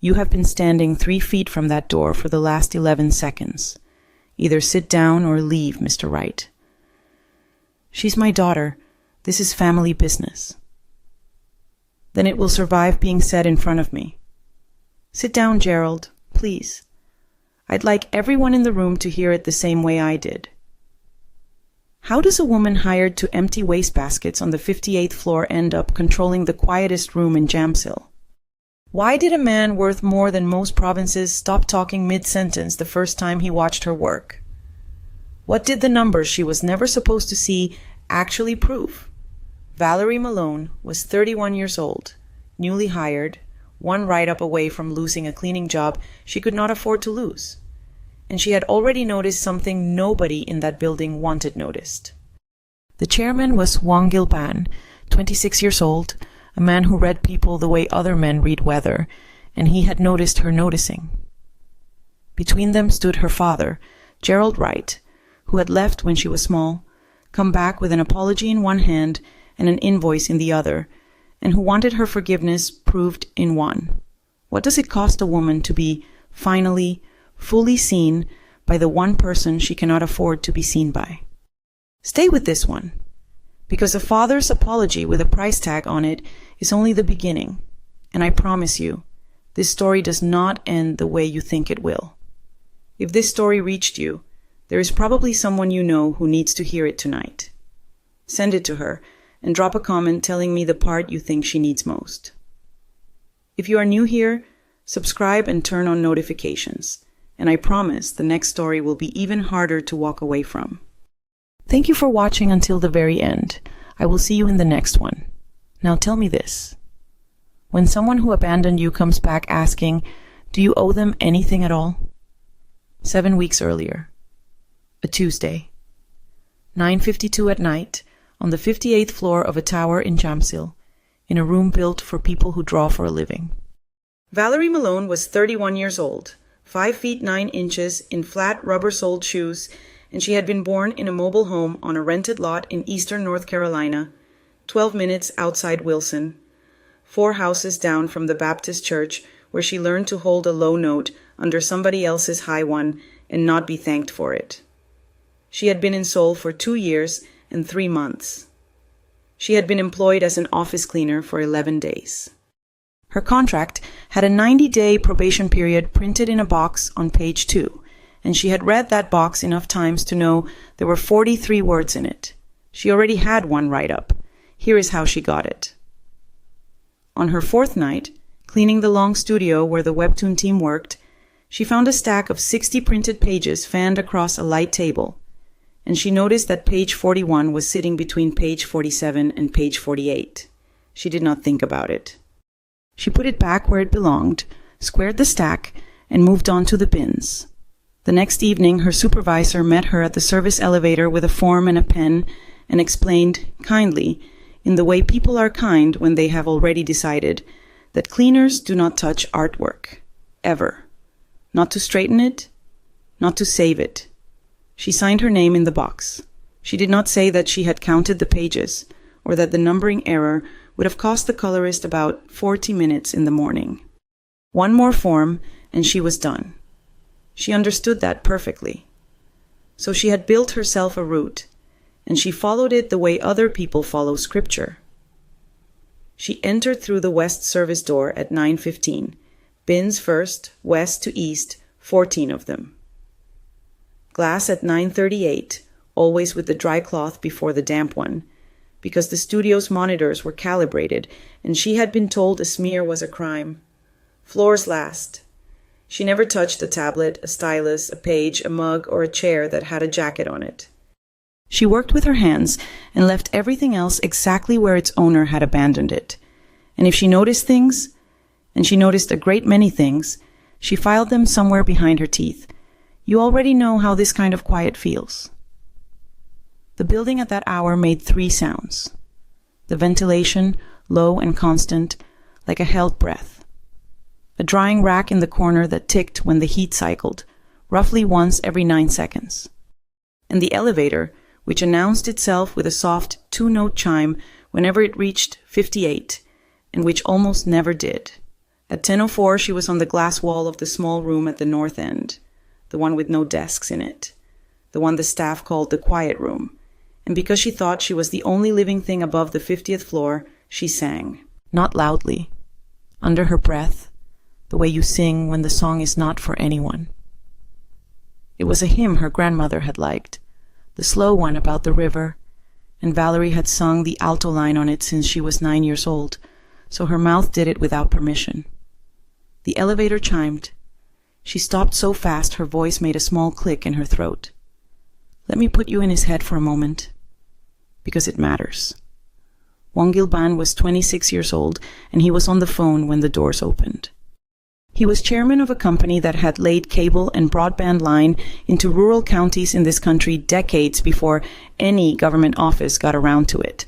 You have been standing 3 feet from that door for the last 11 seconds. Either sit down or leave, Mr. Wright. She's my daughter. This is family business. Then it will survive being said in front of me. Sit down, Gerald, please. I'd like everyone in the room to hear it the same way I did. How does a woman hired to empty wastebaskets on the 58th floor end up controlling the quietest room in Jamsil? Why did a man worth more than most provinces stop talking mid-sentence the first time he watched her work? What did the numbers she was never supposed to see actually prove? Valerie Malone was 31 years old, newly hired, one write-up away from losing a cleaning job she could not afford to lose. And she had already noticed something nobody in that building wanted noticed. The chairman was Wongil Ban, 26 years old, a man who read people the way other men read weather, and he had noticed her noticing. Between them stood her father, Gerald Wright, who had left when she was small, come back with an apology in one hand and an invoice in the other, and who wanted her forgiveness proved in one. What does it cost a woman to be, finally, fully seen by the one person she cannot afford to be seen by? Stay with this one, because a father's apology with a price tag on it is only the beginning, and I promise you, this story does not end the way you think it will. If this story reached you, there is probably someone you know who needs to hear it tonight. Send it to her, and drop a comment telling me the part you think she needs most. If you are new here, subscribe and turn on notifications, and I promise the next story will be even harder to walk away from. Thank you for watching until the very end. I will see you in the next one. Now tell me this. When someone who abandoned you comes back asking, do you owe them anything at all? 7 weeks earlier. A Tuesday. 9:52 at night, on the 58th floor of a tower in Jamsil, in a room built for people who draw for a living. Valerie Malone was 31 years old, 5 feet 9 inches in flat rubber-soled shoes, and she had been born in a mobile home on a rented lot in eastern North Carolina, 12 minutes outside Wilson, 4 houses down from the Baptist church where she learned to hold a low note under somebody else's high one and not be thanked for it. She had been in Seoul for 2 years and 3 months. She had been employed as an office cleaner for 11 days. Her contract had a 90-day probation period printed in a box on page 2, and she had read that box enough times to know there were 43 words in it. She already had one write-up. Here is how she got it. On her 4th night, cleaning the long studio where the webtoon team worked, she found a stack of 60 printed pages fanned across a light table, and she noticed that page 41 was sitting between page 47 and page 48. She did not think about it. She put it back where it belonged, squared the stack, and moved on to the bins. The next evening, her supervisor met her at the service elevator with a form and a pen and explained, kindly, in the way people are kind when they have already decided, that cleaners do not touch artwork. Ever. Not to straighten it, not to save it. She signed her name in the box. She did not say that she had counted the pages, or that the numbering error would have cost the colorist about 40 minutes in the morning. One more form, and she was done. She understood that perfectly. So she had built herself a route, and she followed it the way other people follow scripture. She entered through the west service door at 9:15. Bins first, west to east, 14 of them. Glass at 9:38, always with the dry cloth before the damp one, because the studio's monitors were calibrated, and she had been told a smear was a crime. Floors last. She never touched a tablet, a stylus, a page, a mug, or a chair that had a jacket on it. She worked with her hands and left everything else exactly where its owner had abandoned it. And if she noticed things, and she noticed a great many things, she filed them somewhere behind her teeth. You already know how this kind of quiet feels. The building at that hour made 3 sounds. The ventilation, low and constant, like a held breath. A drying rack in the corner that ticked when the heat cycled, roughly once every 9 seconds. And the elevator, which announced itself with a soft 2-note chime whenever it reached 58, and which almost never did. At 10:04, she was on the glass wall of the small room at the north end, the one with no desks in it, the one the staff called the quiet room. And because she thought she was the only living thing above the 50th floor, she sang. Not loudly, under her breath, the way you sing when the song is not for anyone. It was a hymn her grandmother had liked, the slow one about the river, and Valerie had sung the alto line on it since she was 9 years old, so her mouth did it without permission. The elevator chimed. She stopped so fast her voice made a small click in her throat. Let me put you in his head for a moment, because it matters. Wongil Ban was 26 years old, and he was on the phone when the doors opened. He was chairman of a company that had laid cable and broadband line into rural counties in this country decades before any government office got around to it,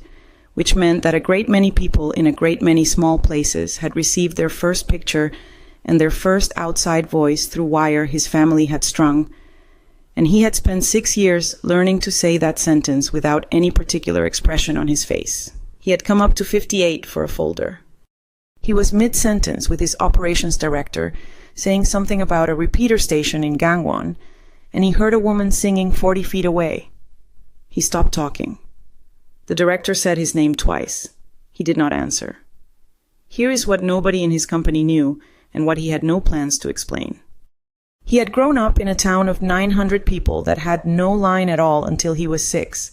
which meant that a great many people in a great many small places had received their first picture and their first outside voice through wire his family had strung, and he had spent 6 years learning to say that sentence without any particular expression on his face. He had come up to 58 for a folder. He was mid-sentence with his operations director saying something about a repeater station in Gangwon, and he heard a woman singing 40 feet away. He stopped talking. The director said his name twice. He did not answer. Here is what nobody in his company knew and what he had no plans to explain. He had grown up in a town of 900 people that had no line at all until he was 6,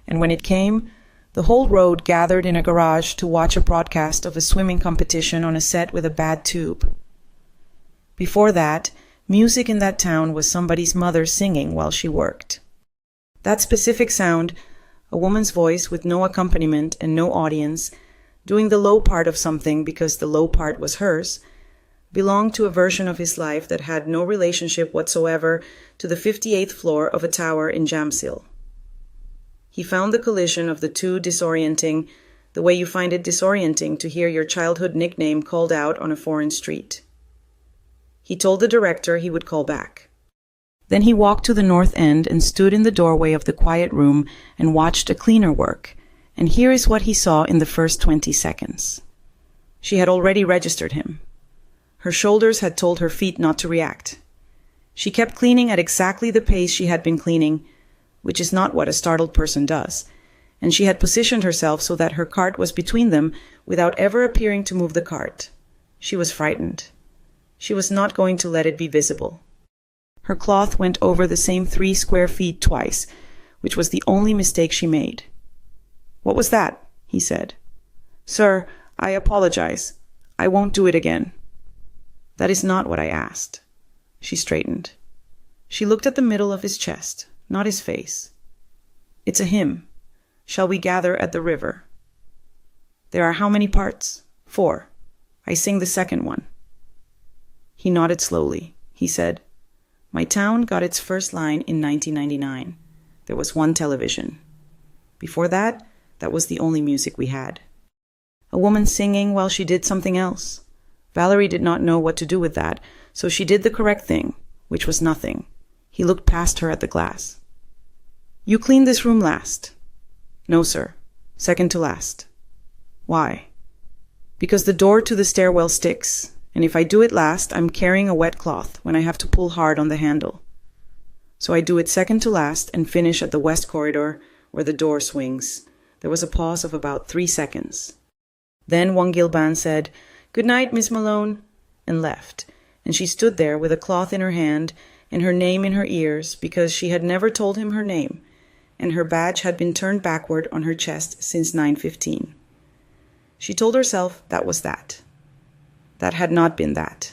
and when it came, the whole road gathered in a garage to watch a broadcast of a swimming competition on a set with a bad tube. Before that, music in that town was somebody's mother singing while she worked. That specific sound, a woman's voice with no accompaniment and no audience, doing the low part of something because the low part was hers, belonged to a version of his life that had no relationship whatsoever to the 58th floor of a tower in Jamsil. He found the collision of the two disorienting, the way you find it disorienting to hear your childhood nickname called out on a foreign street. He told the director he would call back. Then he walked to the north end and stood in the doorway of the quiet room and watched a cleaner work, and here is what he saw in the first 20 seconds. She had already registered him. Her shoulders had told her feet not to react. She kept cleaning at exactly the pace she had been cleaning, which is not what a startled person does, and she had positioned herself so that her cart was between them without ever appearing to move the cart. She was frightened. She was not going to let it be visible. Her cloth went over the same 3 square feet twice, which was the only mistake she made. "What was that?" he said. "Sir, I apologize. I won't do it again." "That is not what I asked." She straightened. She looked at the middle of his chest, not his face. "It's a hymn. Shall we gather at the river? There are how many parts? 4. I sing the second one." He nodded slowly. He said, "My town got its first line in 1999. There was 1 television. Before that, that was the only music we had. A woman singing while she did something else. Valerie did not know what to do with that, so she did the correct thing, which was nothing." He looked past her at the glass. "You cleaned this room last." "No, sir. Second to last." "Why?" "Because the door to the stairwell sticks, and if I do it last, I'm carrying a wet cloth when I have to pull hard on the handle. So I do it second to last and finish at the west corridor where the door swings." There was a pause of about 3 seconds. Then Wongil Ban said, "Good night, Miss Malone," and left, and she stood there with a cloth in her hand and her name in her ears because she had never told him her name, and her badge had been turned backward on her chest since 9:15. She told herself that was that. That had not been that.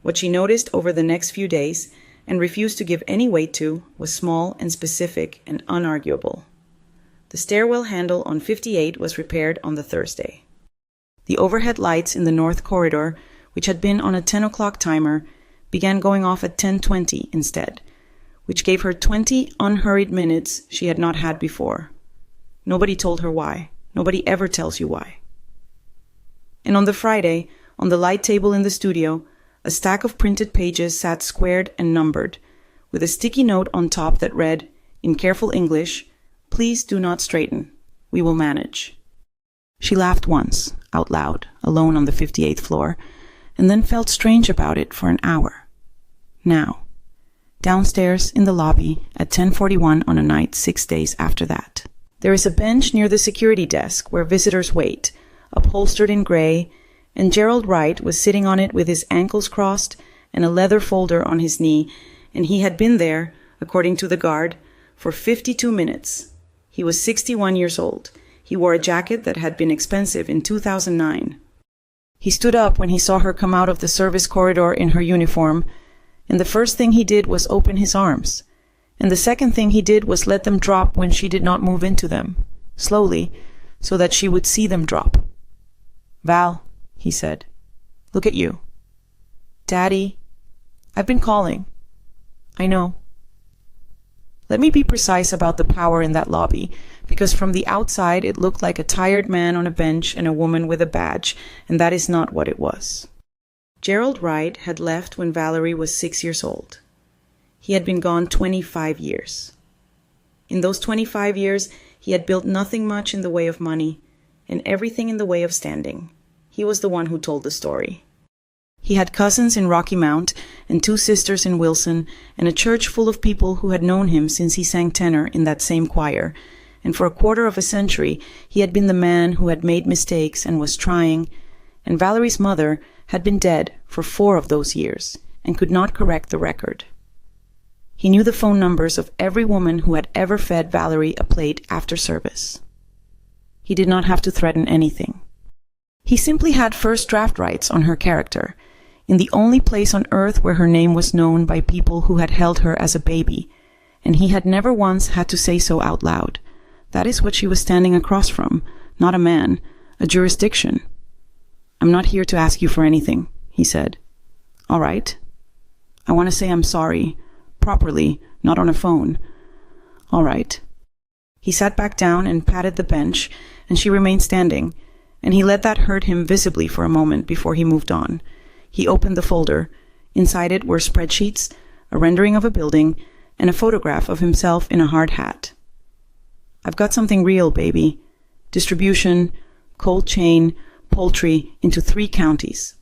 What she noticed over the next few days and refused to give any weight to was small and specific and unarguable. The stairwell handle on 58 was repaired on the Thursday. The overhead lights in the north corridor, which had been on a 10 o'clock timer, began going off at 10:20 instead, which gave her 20 unhurried minutes she had not had before. Nobody told her why. Nobody ever tells you why. And on the Friday, on the light table in the studio, a stack of printed pages sat squared and numbered, with a sticky note on top that read, in careful English, "Please do not straighten. We will manage." She laughed once, out loud, alone on the 58th floor, and then felt strange about it for an hour. Now, downstairs in the lobby at 10:41 on a night 6 days after that. There is a bench near the security desk where visitors wait, upholstered in gray, and Gerald Wright was sitting on it with his ankles crossed and a leather folder on his knee, and he had been there, according to the guard, for 52 minutes. He was 61 years old. He wore a jacket that had been expensive in 2009. He stood up when he saw her come out of the service corridor in her uniform, and the first thing he did was open his arms, and the second thing he did was let them drop when she did not move into them, slowly, so that she would see them drop. "Val," he said, "look at you." "Daddy, I've been calling." "I know." Let me be precise about the power in that lobby, because from the outside it looked like a tired man on a bench and a woman with a badge, and that is not what it was. Gerald Wright had left when Valerie was 6 years old. He had been gone 25 years. In those 25 years, he had built nothing much in the way of money, and everything in the way of standing. He was the one who told the story. He had cousins in Rocky Mount and 2 sisters in Wilson, and a church full of people who had known him since he sang tenor in that same choir, and for a quarter of a century he had been the man who had made mistakes and was trying, and Valerie's mother had been dead for 4 of those years and could not correct the record. He knew the phone numbers of every woman who had ever fed Valerie a plate after service. He did not have to threaten anything. He simply had first draft rights on her character, in the only place on earth where her name was known by people who had held her as a baby, and he had never once had to say so out loud. That is what she was standing across from, not a man, a jurisdiction. "I'm not here to ask you for anything," he said. "All right. I want to say I'm sorry, properly, not on a phone." "All right." He sat back down and patted the bench, and she remained standing, and he let that hurt him visibly for a moment before he moved on. He opened the folder. Inside it were spreadsheets, a rendering of a building, and a photograph of himself in a hard hat. "I've got something real, baby. Distribution, cold chain, poultry into 3 counties.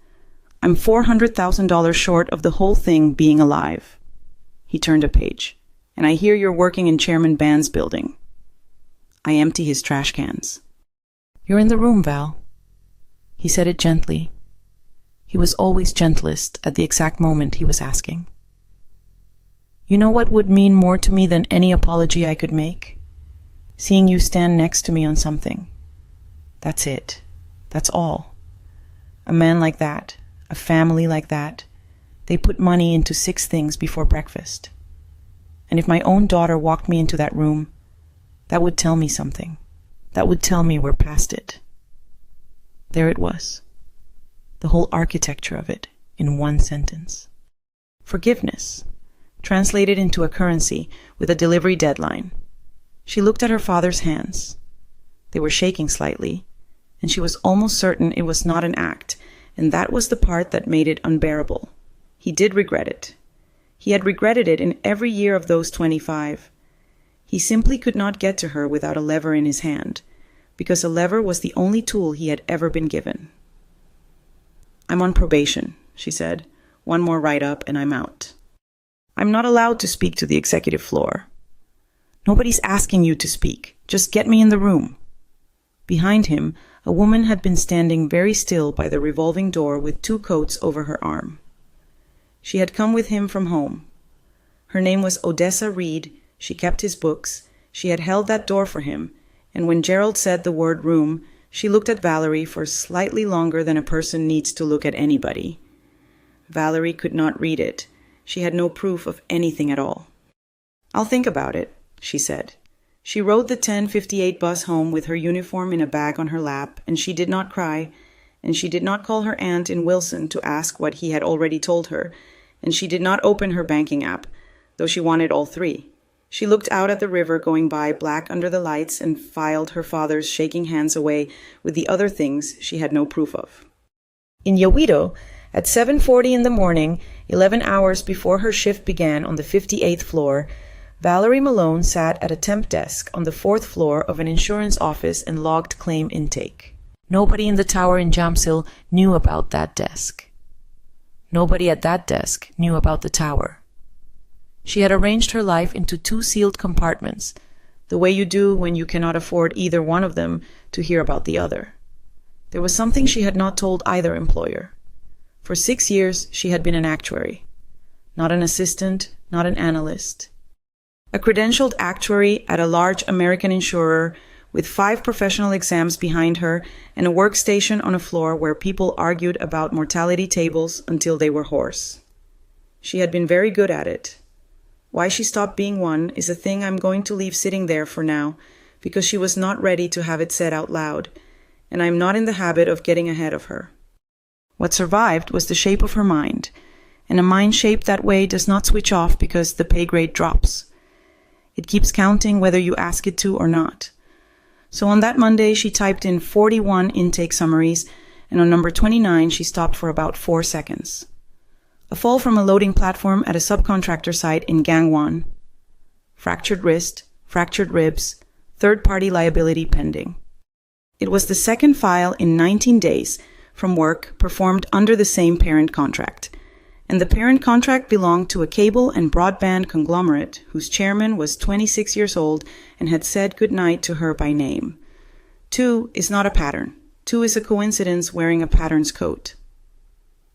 I'm $400,000 short of the whole thing being alive." He turned a page. "And I hear you're working in Chairman Ban's building." I empty his trash cans. "You're in the room, Val." He said it gently. He was always gentlest at the exact moment he was asking. "You know what would mean more to me than any apology I could make? Seeing you stand next to me on something. That's it. That's all. A man like that, a family like that, they put money into 6 things before breakfast. And if my own daughter walked me into that room, that would tell me something. That would tell me we're past it." There it was. The whole architecture of it in one sentence. Forgiveness, translated into a currency with a delivery deadline. She looked at her father's hands. They were shaking slightly, and she was almost certain it was not an act, and that was the part that made it unbearable. He did regret it. He had regretted it in every year of those 25. He simply could not get to her without a lever in his hand, because a lever was the only tool he had ever been given. "I'm on probation," she said. "1 more write-up and I'm out. I'm not allowed to speak to the executive floor." "Nobody's asking you to speak. Just get me in the room." Behind him, a woman had been standing very still by the revolving door with 2 coats over her arm. She had come with him from home. Her name was Odessa Reed. She kept his books. She had held that door for him, and when Gerald said the word room, she looked at Valerie for slightly longer than a person needs to look at anybody. Valerie could not read it. She had no proof of anything at all. "I'll think about it," she said. She rode the 10:58 bus home with her uniform in a bag on her lap, and she did not cry, and she did not call her aunt in Wilson to ask what he had already told her, and she did not open her banking app, though she wanted all 3. She looked out at the river going by black under the lights and filed her father's shaking hands away with the other things she had no proof of. In Yawido, at 7:40 in the morning, 11 hours before her shift began on the 58th floor, Valerie Malone sat at a temp desk on the 4th floor of an insurance office and logged claim intake. Nobody in the tower in Jamsil knew about that desk. Nobody at that desk knew about the tower. She had arranged her life into 2 sealed compartments, the way you do when you cannot afford either one of them to hear about the other. There was something she had not told either employer. For 6 years, she had been an actuary. Not an assistant, not an analyst. A credentialed actuary at a large American insurer with 5 professional exams behind her and a workstation on a floor where people argued about mortality tables until they were hoarse. She had been very good at it. Why she stopped being one is a thing I'm going to leave sitting there for now, because she was not ready to have it said out loud, and I'm not in the habit of getting ahead of her. What survived was the shape of her mind, and a mind shaped that way does not switch off because the pay grade drops. It keeps counting whether you ask it to or not. So on that Monday, she typed in 41 intake summaries, and on number 29, she stopped for about 4 seconds. A fall from a loading platform at a subcontractor site in Gangwon. Fractured wrist, fractured ribs, third-party liability pending. It was the second file in 19 days from work performed under the same parent contract, and the parent contract belonged to a cable and broadband conglomerate whose chairman was 26 years old and had said goodnight to her by name. 2 is not a pattern. 2 is a coincidence wearing a pattern's coat.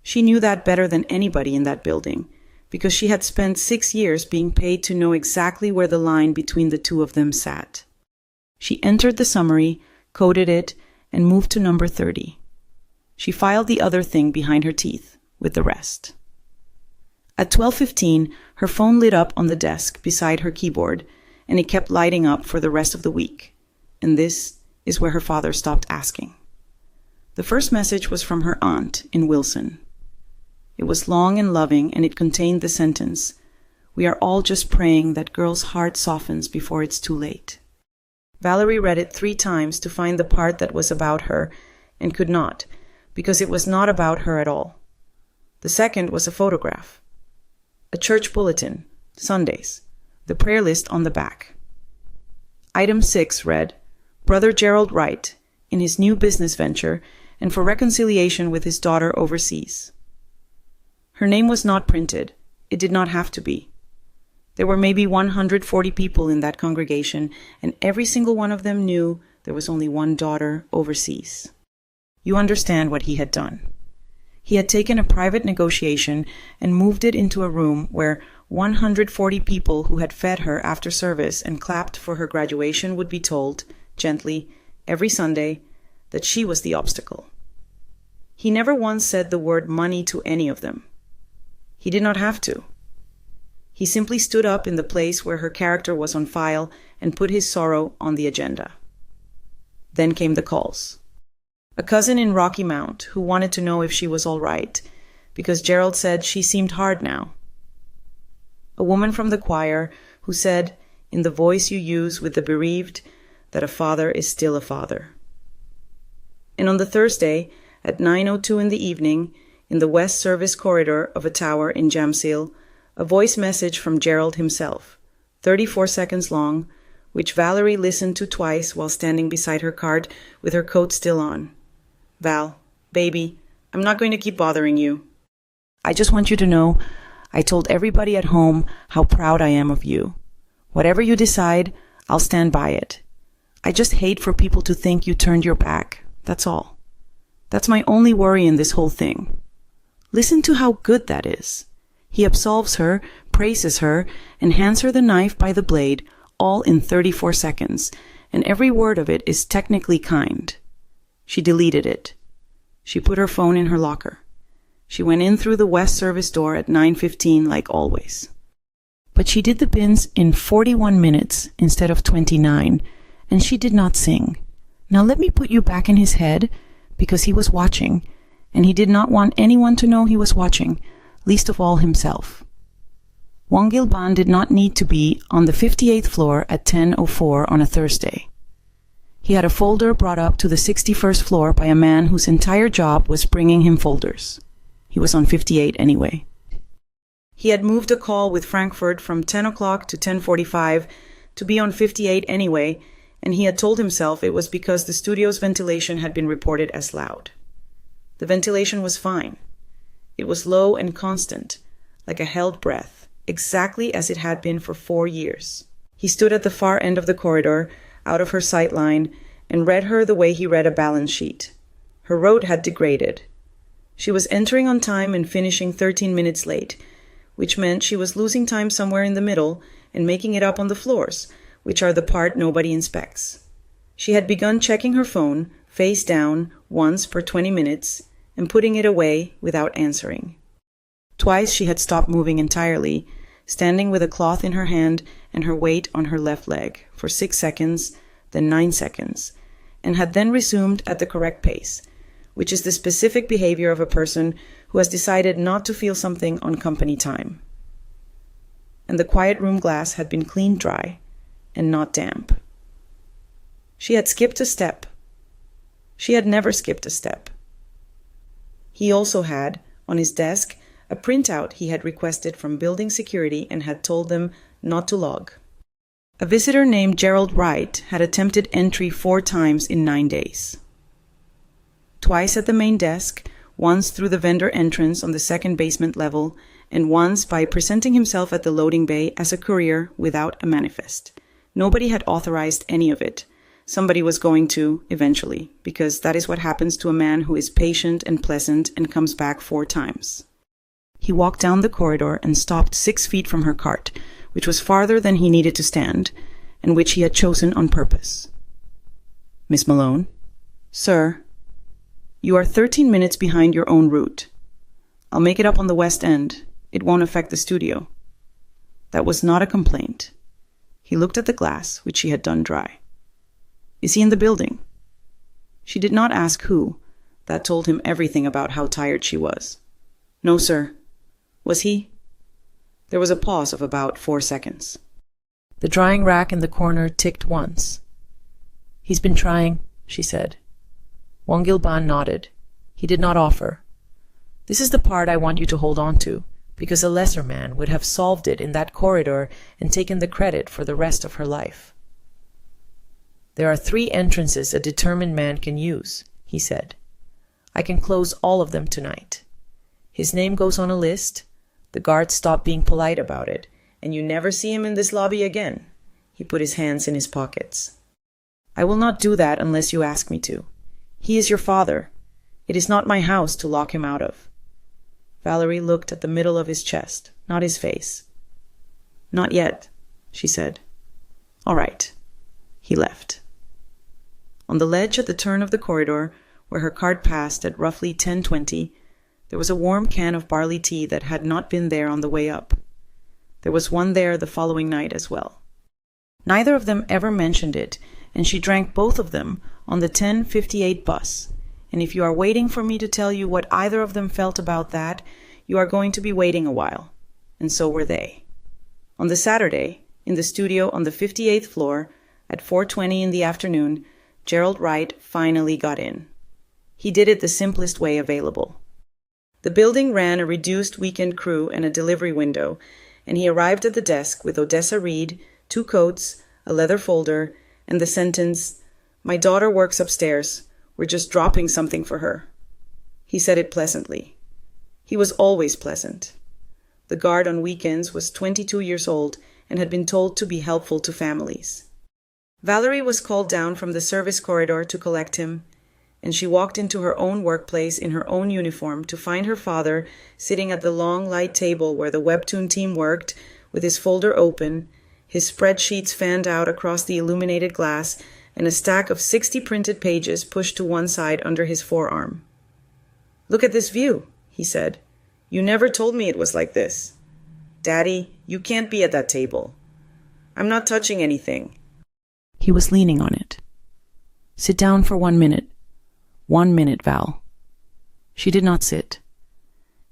She knew that better than anybody in that building, because she had spent 6 years being paid to know exactly where the line between the 2 of them sat. She entered the summary, coded it, and moved to number 30. She filed the other thing behind her teeth, with the rest. At 12:15, her phone lit up on the desk beside her keyboard, and it kept lighting up for the rest of the week. And this is where her father stopped asking. The first message was from her aunt in Wilson. It was long and loving, and it contained the sentence, "We are all just praying that girl's heart softens before it's too late." Valerie read it 3 times to find the part that was about her, and could not, because it was not about her at all. The second was a photograph. A church bulletin, Sundays, the prayer list on the back. Item 6 read, "Brother Gerald Wright, in his new business venture, and for reconciliation with his daughter overseas." Her name was not printed. It did not have to be. There were maybe 140 people in that congregation, and every single one of them knew there was only one daughter overseas. You understand what he had done. He had taken a private negotiation and moved it into a room where 140 people who had fed her after service and clapped for her graduation would be told, gently, every Sunday, that she was the obstacle. He never once said the word money to any of them. He did not have to. He simply stood up in the place where her character was on file and put his sorrow on the agenda. Then came the calls. A cousin in Rocky Mount who wanted to know if she was all right, because Gerald said she seemed hard now. A woman from the choir who said, in the voice you use with the bereaved, that a father is still a father. And on the Thursday, at 9:02 in the evening, in the West Service corridor of a tower in Jamsil, a voice message from Gerald himself, 34 seconds long, which Valerie listened to twice while standing beside her cart with her coat still on. "Val, baby, I'm not going to keep bothering you. I just want you to know I told everybody at home how proud I am of you. Whatever you decide, I'll stand by it. I just hate for people to think you turned your back, that's all. That's my only worry in this whole thing. Listen to how good that is. He absolves her, praises her, and hands her the knife by the blade, all in 34 seconds, and every word of it is technically kind. She deleted it. She put her phone in her locker. She went in through the West Service door at 9:15 like always. But she did the bins in 41 minutes instead of 29, and she did not sing. Now let me put you back in his head, because he was watching, and he did not want anyone to know he was watching, least of all himself. Wongil Ban did not need to be on the 58th floor at 10:04 on a Thursday. He had a folder brought up to the 61st floor by a man whose entire job was bringing him folders. He was on 58 anyway. He had moved a call with Frankfurt from 10 o'clock to 10:45 to be on 58 anyway, and he had told himself it was because the studio's ventilation had been reported as loud. The ventilation was fine. It was low and constant, like a held breath, exactly as it had been for 4 years. He stood at the far end of the corridor, out of her sight line, and read her the way he read a balance sheet. Her road had degraded. She was entering on time and finishing 13 minutes late, which meant she was losing time somewhere in the middle and making it up on the floors, which are the part nobody inspects. She had begun checking her phone, face down, once per 20 minutes, and putting it away without answering. Twice she had stopped moving entirely, standing with a cloth in her hand and her weight on her left leg for 6 seconds, then 9 seconds, and had then resumed at the correct pace, which is the specific behavior of a person who has decided not to feel something on company time. And the quiet room glass had been cleaned dry and not damp. She had skipped a step. She had never skipped a step. He also had, on his desk, a printout he had requested from building security and had told them not to log. A visitor named Gerald Wright had attempted entry 4 times in 9 days. Twice at the main desk, once through the vendor entrance on the second basement level, and once by presenting himself at the loading bay as a courier without a manifest. Nobody had authorized any of it. Somebody was going to, eventually, because that is what happens to a man who is patient and pleasant and comes back 4 times. He walked down the corridor and stopped 6 feet from her cart, which was farther than he needed to stand, and which he had chosen on purpose. "Miss Malone?" "Sir?" "You are 13 minutes behind your own route. I'll make it up on the West End. It won't affect the studio." That was not a complaint. He looked at the glass, which she had done dry. "Is he in the building?" She did not ask who. That told him everything about how tired she was. "No, sir." "Was he?" There was a pause of about 4 seconds. The drying rack in the corner ticked once. "He's been trying," she said. Wongil Ban nodded. He did not offer. "This is the part I want you to hold on to, because a lesser man would have solved it in that corridor and taken the credit for the rest of her life." "There are 3 entrances a determined man can use," he said. "I can close all of them tonight. His name goes on a list, the guards stop being polite about it, and you never see him in this lobby again." He put his hands in his pockets. "I will not do that unless you ask me to. He is your father. It is not my house to lock him out of." Valerie looked at the middle of his chest, not his face. "Not yet," she said. "All right." He left. On the ledge at the turn of the corridor, where her cart passed at roughly 10:20, there was a warm can of barley tea that had not been there on the way up. There was one there the following night as well. Neither of them ever mentioned it, and she drank both of them on the 10:58 bus. And if you are waiting for me to tell you what either of them felt about that, you are going to be waiting a while. And so were they. On the Saturday, in the studio on the 58th floor, at 4:20 in the afternoon, Gerald Wright finally got in. He did it the simplest way available. The building ran a reduced weekend crew and a delivery window, and he arrived at the desk with Odessa Reed, 2 coats, a leather folder, and the sentence, "My daughter works upstairs. We're just dropping something for her." He said it pleasantly. He was always pleasant. The guard on weekends was 22 years old and had been told to be helpful to families. Valerie was called down from the service corridor to collect him, and she walked into her own workplace in her own uniform to find her father sitting at the long, light table where the webtoon team worked, with his folder open, his spreadsheets fanned out across the illuminated glass, and a stack of 60 printed pages pushed to one side under his forearm. "Look at this view," he said. "You never told me it was like this. Daddy, you can't be at that table. I'm not touching anything." He was leaning on it. "Sit down for 1 minute. 1 minute, Val." She did not sit.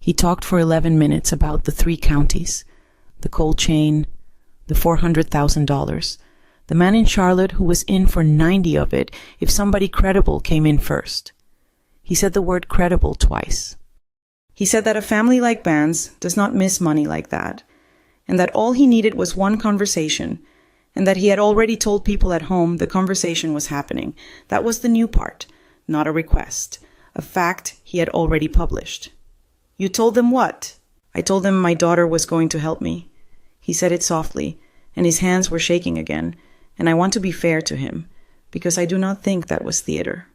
He talked for 11 minutes about the 3 counties, the coal chain, the $400,000, the man in Charlotte who was in for 90 of it if somebody credible came in first. He said the word credible twice. He said that a family like Ban's does not miss money like that, and that all he needed was one conversation, and that he had already told people at home the conversation was happening. That was the new part, not a request, a fact he had already published. You told them what? I told them my daughter was going to help me. He said it softly, and his hands were shaking again, and I want to be fair to him, because I do not think that was theater.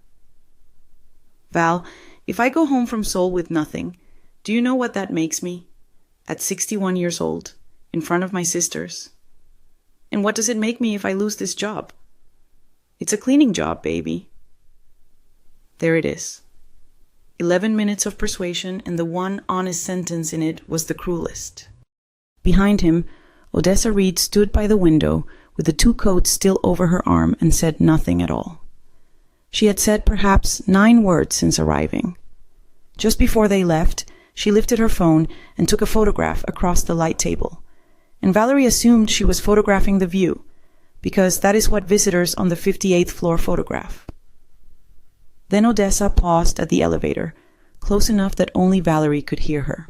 Val, if I go home from Seoul with nothing, do you know what that makes me? At 61 years old, in front of my sisters. And what does it make me if I lose this job? It's a cleaning job, baby. There it is. 11 minutes of persuasion, and the one honest sentence in it was the cruelest. Behind him, Odessa Reed stood by the window with the 2 coats still over her arm and said nothing at all. She had said perhaps 9 words since arriving. Just before they left, she lifted her phone and took a photograph across the light table, and Valerie assumed she was photographing the view, because that is what visitors on the 58th floor photograph. Then Odessa paused at the elevator, close enough that only Valerie could hear her.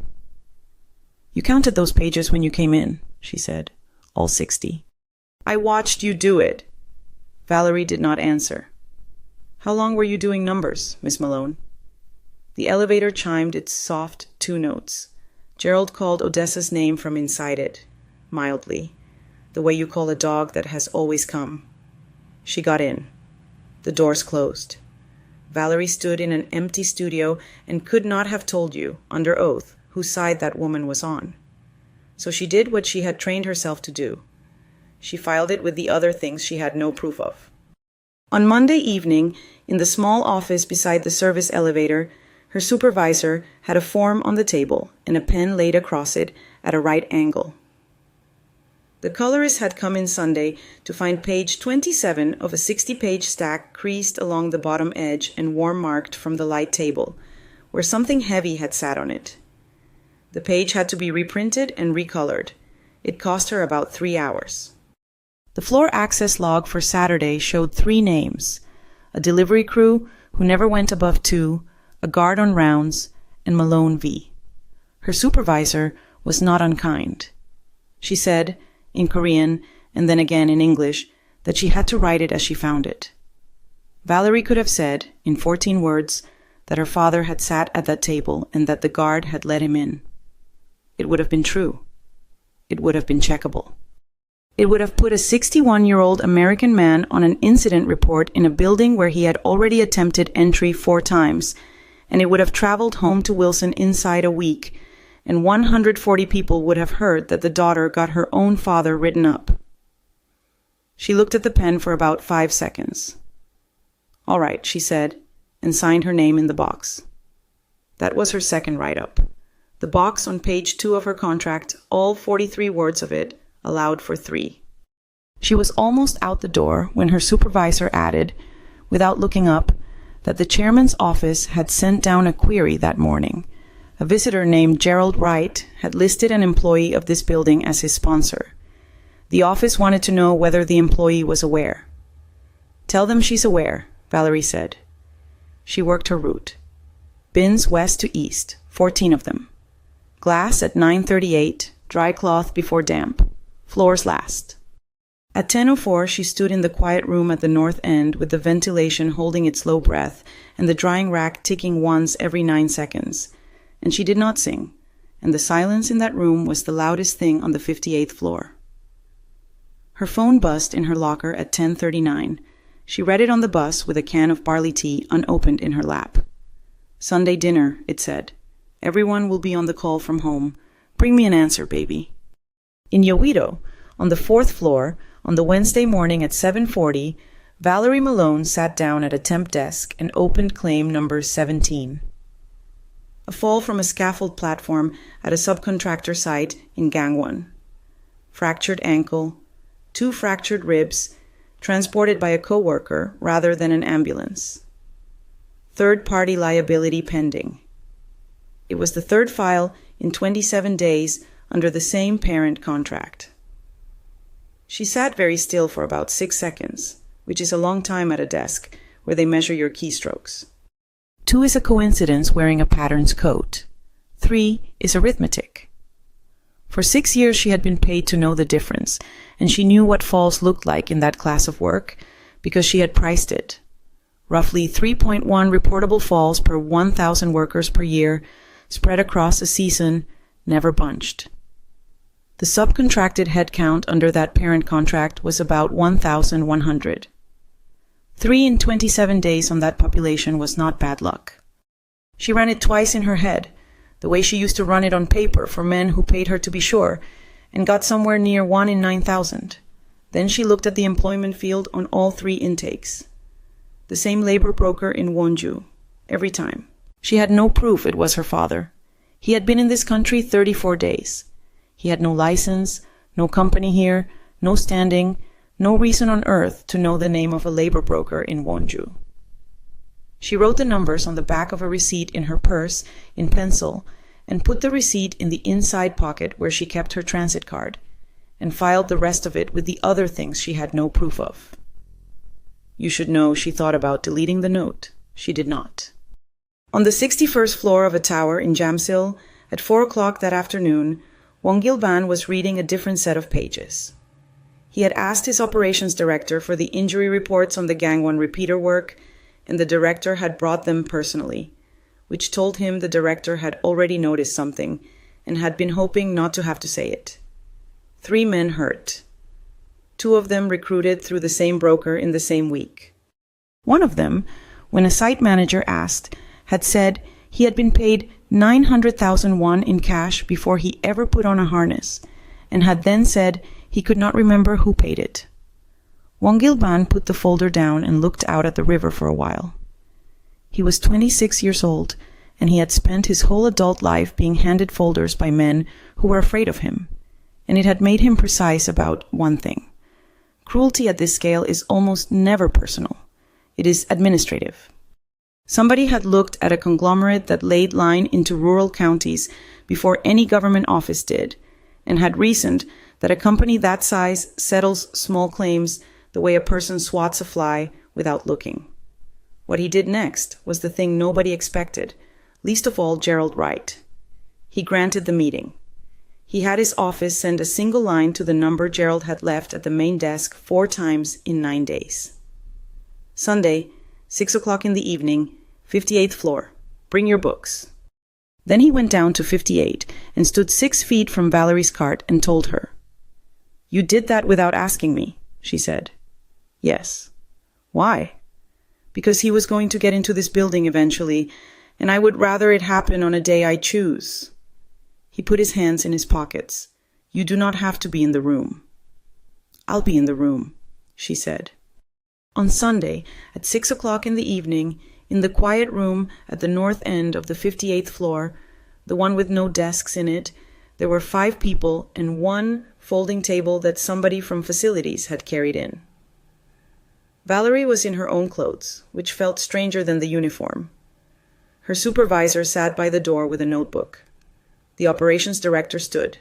You counted those pages when you came in, she said, all 60. I watched you do it. Valerie did not answer. How long were you doing numbers, Miss Malone? The elevator chimed its soft 2 notes. Gerald called Odessa's name from inside it, mildly, the way you call a dog that has always come. She got in. The doors closed. Valerie stood in an empty studio and could not have told you, under oath, whose side that woman was on. So she did what she had trained herself to do. She filed it with the other things she had no proof of. On Monday evening, in the small office beside the service elevator, her supervisor had a form on the table and a pen laid across it at a right angle. The colorist had come in Sunday to find page 27 of a 60-page stack creased along the bottom edge and warm-marked from the light table, where something heavy had sat on it. The page had to be reprinted and recolored. It cost her about 3 hours. The floor access log for Saturday showed 3 names: a delivery crew who never went above 2, a guard on rounds, and Malone V. Her supervisor was not unkind. She said, in Korean and then again in English, that she had to write it as she found it. Valerie could have said, in 14 words, that her father had sat at that table and that the guard had let him in. It would have been true. It would have been checkable. It would have put a 61-year-old American man on an incident report in a building where he had already attempted entry 4 times, and it would have traveled home to Wilson inside a week, and 140 people would have heard that the daughter got her own father written up. She looked at the pen for about 5 seconds. All right, she said, and signed her name in the box. That was her second write-up. The box on page 2 of her contract, all 43 words of it, allowed for 3. She was almost out the door when her supervisor added, without looking up, that the chairman's office had sent down a query that morning. A visitor named Gerald Wright had listed an employee of this building as his sponsor. The office wanted to know whether the employee was aware. Tell them she's aware, Valerie said. She worked her route. Bins west to east, 14 of them. Glass at 9:38, dry cloth before damp. Floors last. At 10:04, she stood in the quiet room at the north end with the ventilation holding its low breath and the drying rack ticking once every 9 seconds. And she did not sing, and the silence in that room was the loudest thing on the 58th floor. Her phone buzzed in her locker at 10:39. She read it on the bus with a can of barley tea unopened in her lap. Sunday dinner, it said. Everyone will be on the call from home. Bring me an answer, baby. In Yowido, on the 4th floor, on the Wednesday morning at 7:40, Valerie Malone sat down at a temp desk and opened claim number 17. A fall from a scaffold platform at a subcontractor site in Gangwon. Fractured ankle, 2 fractured ribs, transported by a coworker rather than an ambulance. Third-party liability pending. It was the 3rd file in 27 days under the same parent contract. She sat very still for about 6 seconds, which is a long time at a desk where they measure your keystrokes. 2 is a coincidence wearing a pattern's coat. 3 is arithmetic. For 6 years she had been paid to know the difference, and she knew what falls looked like in that class of work because she had priced it. Roughly 3.1 reportable falls per 1,000 workers per year, spread across a season, never bunched. The subcontracted headcount under that parent contract was about 1,100. 3 in 27 days on that population was not bad luck. She ran it twice in her head, the way she used to run it on paper for men who paid her to be sure, and got somewhere near 1 in 9,000. Then she looked at the employment field on all 3 intakes. The same labor broker in Wonju, every time. She had no proof it was her father. He had been in this country 34 days. He had no license, no company here, no standing, no reason on earth to know the name of a labor broker in Wonju. She wrote the numbers on the back of a receipt in her purse in pencil and put the receipt in the inside pocket where she kept her transit card, and filed the rest of it with the other things she had no proof of. You should know she thought about deleting the note. She did not. On the 61st floor of a tower in Jamsil, at 4 o'clock that afternoon, Wongil Ban was reading a different set of pages. He had asked his operations director for the injury reports on the Gang 1 repeater work, and the director had brought them personally, which told him the director had already noticed something and had been hoping not to have to say it. 3 men hurt. 2 of them recruited through the same broker in the same week. One of them, when a site manager asked, had said he had been paid 900,000 won in cash before he ever put on a harness, and had then said he could not remember who paid it. Wongil Ban put the folder down and looked out at the river for a while. He was 26 years old, and he had spent his whole adult life being handed folders by men who were afraid of him, and it had made him precise about one thing. Cruelty at this scale is almost never personal. It is administrative. Somebody had looked at a conglomerate that laid line into rural counties before any government office did, and had reasoned that a company that size settles small claims the way a person swats a fly without looking. What he did next was the thing nobody expected, least of all Gerald Wright. He granted the meeting. He had his office send a single line to the number Gerald had left at the main desk 4 times in 9 days. Sunday, 6 o'clock in the evening, 58th floor. Bring your books. Then he went down to 58 and stood 6 feet from Valerie's cart and told her. You did that without asking me, she said. Yes. Why? Because he was going to get into this building eventually, and I would rather it happen on a day I choose. He put his hands in his pockets. You do not have to be in the room. I'll be in the room, she said. On Sunday, at 6 o'clock in the evening, in the quiet room at the north end of the 58th floor, the one with no desks in it, there were 5 people and 1 folding table that somebody from facilities had carried in. Valerie was in her own clothes, which felt stranger than the uniform. Her supervisor sat by the door with a notebook. The operations director stood.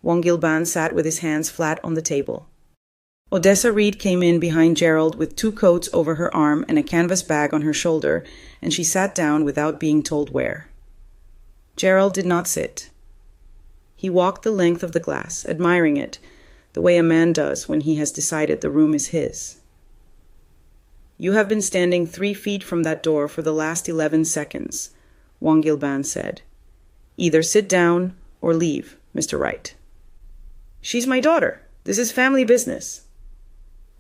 Wongil Ban sat with his hands flat on the table. Odessa Reed came in behind Gerald with 2 coats over her arm and a canvas bag on her shoulder, and she sat down without being told where. Gerald did not sit. He walked the length of the glass, admiring it, the way a man does when he has decided the room is his. You have been standing 3 feet from that door for the last 11 seconds, Wongil Ban said. Either sit down or leave, Mr. Wright. She's my daughter. This is family business.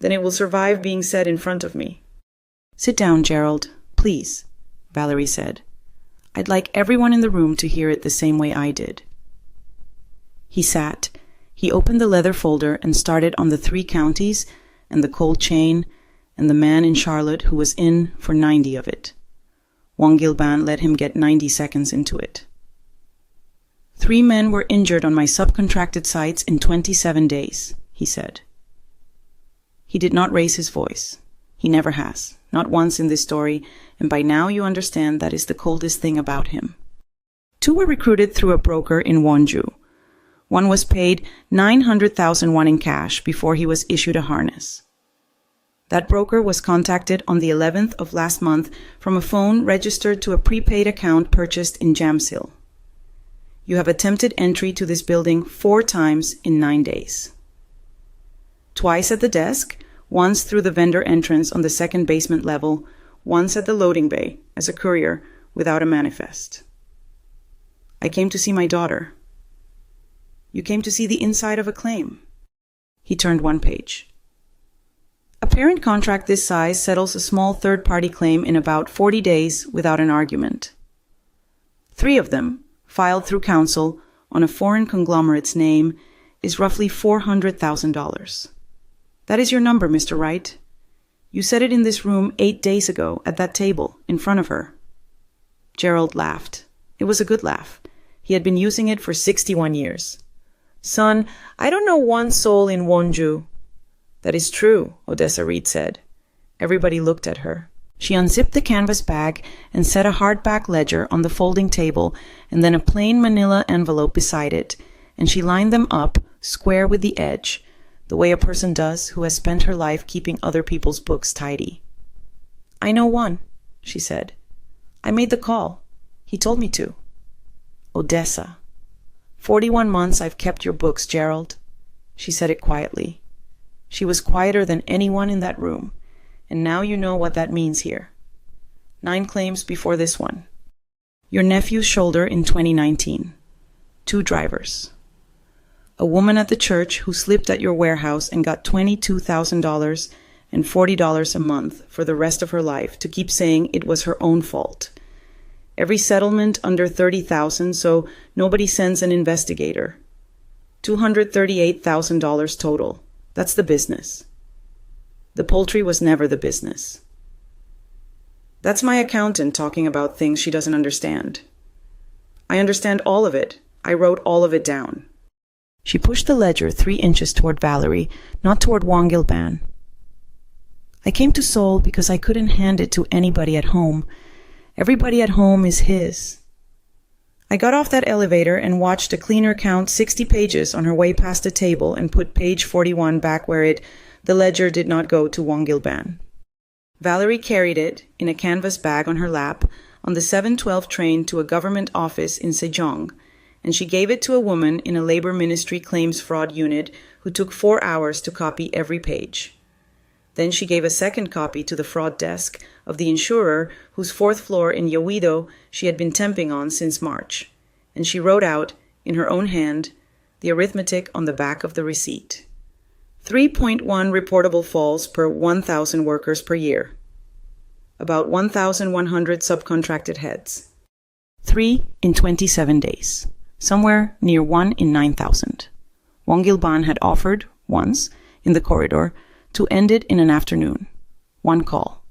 Then it will survive being said in front of me. Sit down, Gerald, please, Valerie said. I'd like everyone in the room to hear it the same way I did. He sat. He opened the leather folder and started on the 3 counties and the cold chain and the man in Charlotte who was in for 90 of it. Wongil Ban let him get 90 seconds into it. 3 men were injured on my subcontracted sites in 27 days, he said. He did not raise his voice. He never has, not once in this story, and by now you understand that is the coldest thing about him. 2 were recruited through a broker in Wonju. 1 was paid 900,000 won in cash before he was issued a harness. That broker was contacted on the 11th of last month from a phone registered to a prepaid account purchased in Jamsil. You have attempted entry to this building 4 times in 9 days. Twice at the desk, once through the vendor entrance on the 2nd basement level, once at the loading bay as a courier without a manifest. I came to see my daughter. You came to see the inside of a claim. He turned one page. A parent contract this size settles a small third-party claim in about 40 days without an argument. 3 of them, filed through counsel on a foreign conglomerate's name, is roughly $400,000. That is your number, Mr. Wright. You said it in this room 8 days ago at that table in front of her. Gerald laughed. It was a good laugh. He had been using it for 61 years. Son, I don't know one soul in Wonju. That is true, Odessa Reed said. Everybody looked at her. She unzipped the canvas bag and set a hardback ledger on the folding table and then a plain manila envelope beside it, and she lined them up, square with the edge, the way a person does who has spent her life keeping other people's books tidy. I know one, she said. I made the call. He told me to. Odessa. 41 months I've kept your books, Gerald. She said it quietly. She was quieter than anyone in that room, and now you know what that means here. 9 claims before this one. Your nephew's shoulder in 2019. 2 drivers. A woman at the church who slipped at your warehouse and got $22,000 and $40 a month for the rest of her life to keep saying it was her own fault. Every settlement under $30,000, so nobody sends an investigator. $238,000 total. That's the business. The poultry was never the business. That's my accountant talking about things she doesn't understand. I understand all of it. I wrote all of it down. She pushed the ledger 3 inches toward Valerie, not toward Wongil Ban. I came to Seoul because I couldn't hand it to anybody at home. Everybody at home is his. I got off that elevator and watched a cleaner count 60 pages on her way past the table and put page 41 back where the ledger did not go to Wongil Ban. Valerie carried it in a canvas bag on her lap on the 7:12 train to a government office in Sejong, and she gave it to a woman in a labor ministry claims fraud unit who took 4 hours to copy every page. Then she gave a second copy to the fraud desk of the insurer whose 4th floor in Yeouido she had been temping on since March, and she wrote out, in her own hand, the arithmetic on the back of the receipt. 3.1 reportable falls per 1,000 workers per year. About 1,100 subcontracted heads. 3 in 27 days. Somewhere near 1 in 9,000. Wongil Ban had offered, once, in the corridor, to end it in an afternoon. 1 call.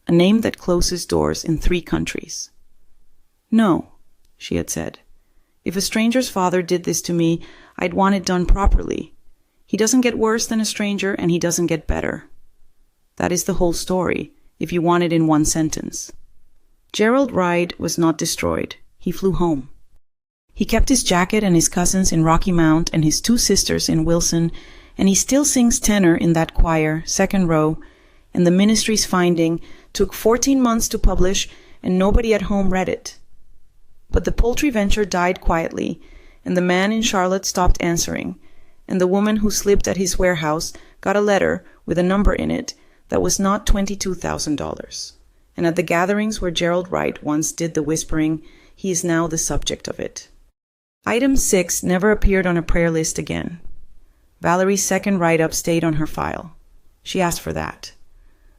A name that closes doors in 3 countries. No, she had said. If a stranger's father did this to me, I'd want it done properly. He doesn't get worse than a stranger, and he doesn't get better. That is the whole story, if you want it in 1 sentence. Gerald Wright was not destroyed. He flew home. He kept his jacket and his cousins in Rocky Mount and his 2 sisters in Wilson, and he still sings tenor in that choir, 2nd row, and the ministry's finding took 14 months to publish, and nobody at home read it. But the poultry venture died quietly, and the man in Charlotte stopped answering, and the woman who slipped at his warehouse got a letter with a number in it that was not $22,000. And at the gatherings where Gerald Wright once did the whispering, he is now the subject of it. Item 6 never appeared on a prayer list again. Valerie's 2nd write-up stayed on her file. She asked for that.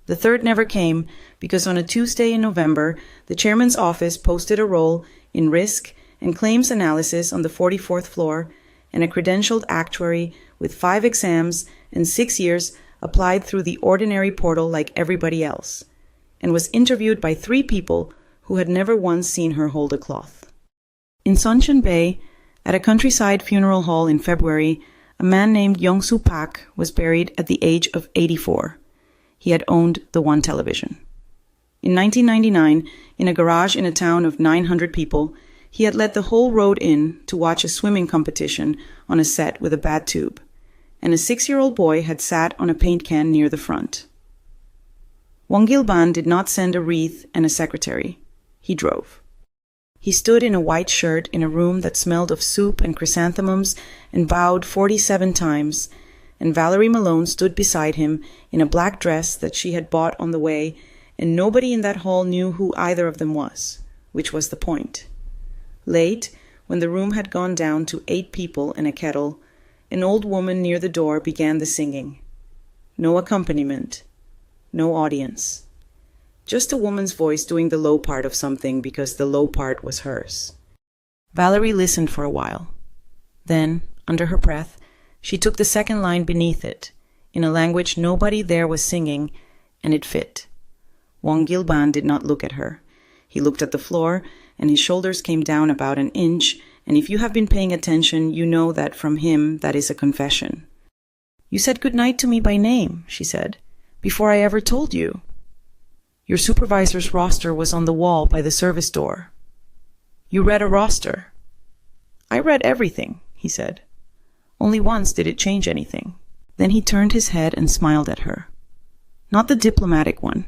The 3rd never came because on a Tuesday in November, the chairman's office posted a role in risk and claims analysis on the 44th floor, and a credentialed actuary with 5 exams and 6 years applied through the ordinary portal like everybody else, and was interviewed by 3 people who had never once seen her hold a cloth. In Suncheon Bay, at a countryside funeral hall in February, a man named Young-soo Pak was buried at the age of 84. He had owned the 1 television. In 1999, in a garage in a town of 900 people, he had let the whole road in to watch a swimming competition on a set with a bad tube, and a 6-year-old boy had sat on a paint can near the front. Wongil Ban did not send a wreath and a secretary. He drove. He stood in a white shirt in a room that smelled of soup and chrysanthemums and bowed 47 times, and Valerie Malone stood beside him in a black dress that she had bought on the way, and nobody in that hall knew who either of them was, which was the point. Late, when the room had gone down to 8 people and a kettle, an old woman near the door began the singing. No accompaniment, no audience. Just a woman's voice doing the low part of something because the low part was hers. Valerie listened for a while. Then, under her breath, she took the second line beneath it, in a language nobody there was singing, and it fit. Wongil Ban did not look at her. He looked at the floor, and his shoulders came down about an inch, and if you have been paying attention, you know that from him that is a confession. "You said good night to me by name," she said, "before I ever told you. Your supervisor's roster was on the wall by the service door. You read a roster." "I read everything," he said. "Only once did it change anything." Then he turned his head and smiled at her. Not the diplomatic one.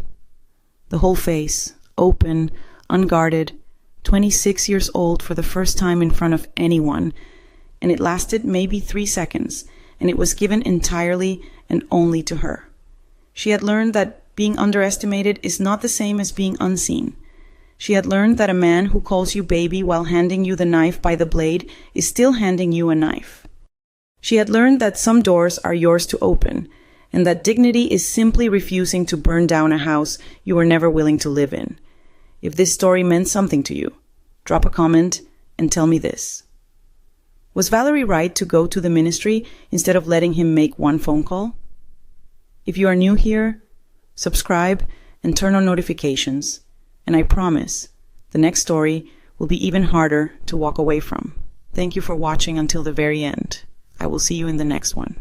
The whole face, open, unguarded, 26 years old for the first time in front of anyone, and it lasted maybe 3 seconds, and it was given entirely and only to her. She had learned that being underestimated is not the same as being unseen. She had learned that a man who calls you baby while handing you the knife by the blade is still handing you a knife. She had learned that some doors are yours to open, and that dignity is simply refusing to burn down a house you were never willing to live in. If this story meant something to you, drop a comment and tell me this. Was Valerie right to go to the ministry instead of letting him make one phone call? If you are new here, subscribe and turn on notifications, and I promise the next story will be even harder to walk away from. Thank you for watching until the very end. I will see you in the next one.